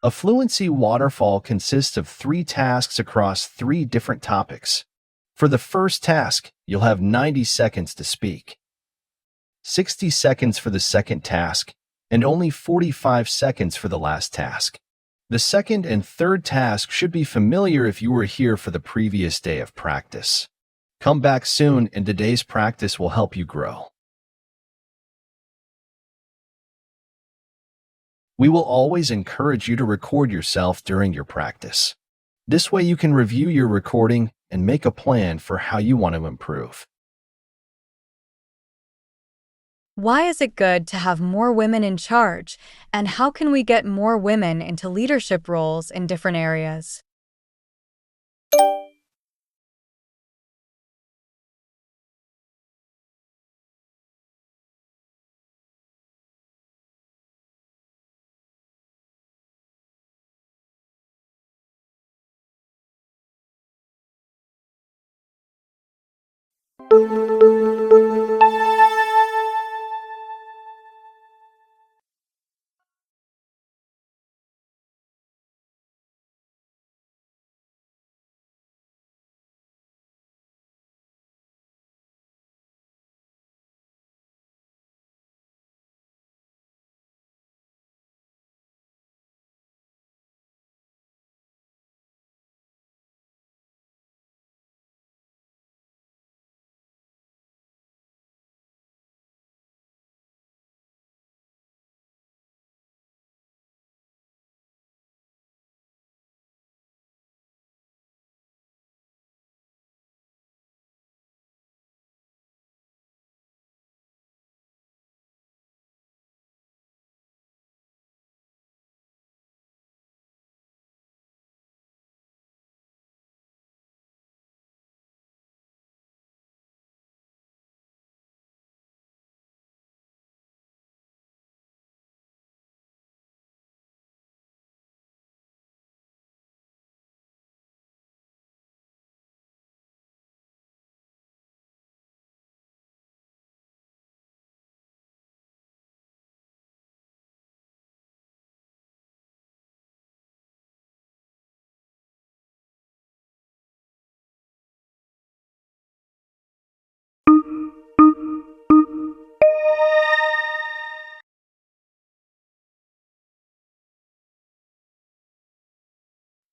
A Fluency Waterfall consists of 3 tasks across 3 different topics. For the first task, you'll have 90 seconds to speak, 60 seconds for the second task, and only 45 seconds for the last task. The second and third task should be familiar if you were here for the previous day of practice. Come back soon, and today's practice will help you grow. We will always encourage you to record yourself during your practice. This way you can review your recording and make a plan for how you want to improve. Why is it good to have more women in charge, and how can we get more women into leadership roles in different areas?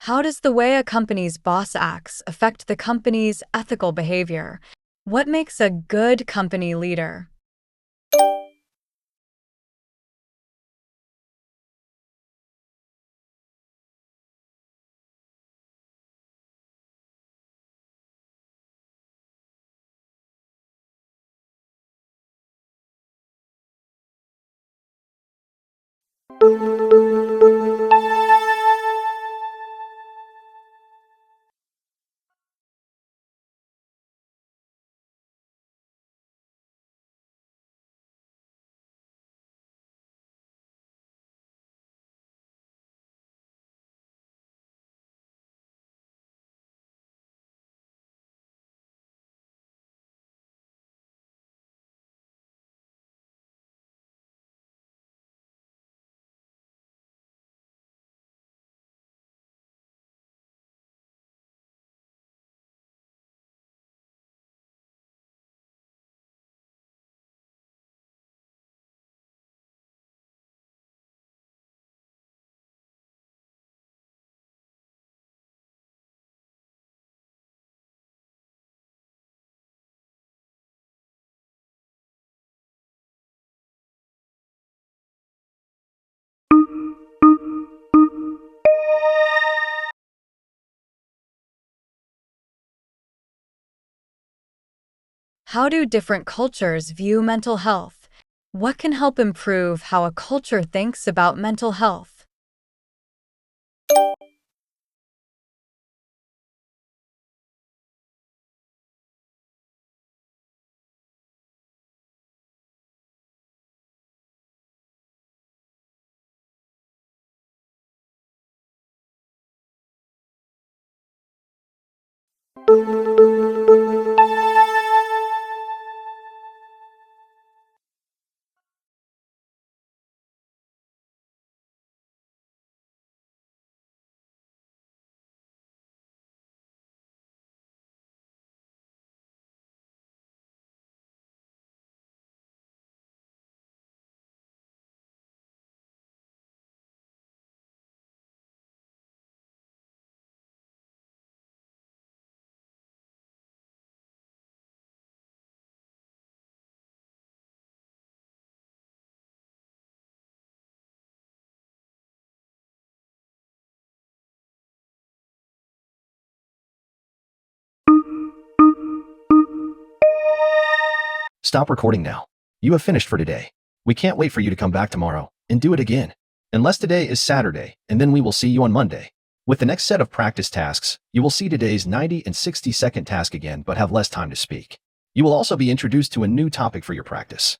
How does the way a company's boss acts affect the company's ethical behavior? What makes a good company leader? How do different cultures view mental health? What can help improve how a culture thinks about mental health? Stop recording now. You have finished for today. We can't wait for you to come back tomorrow and do it again. Unless today is Saturday, and then we will see you on Monday. With the next set of practice tasks, you will see today's 90 and 60-second task again but have less time to speak. You will also be introduced to a new topic for your practice.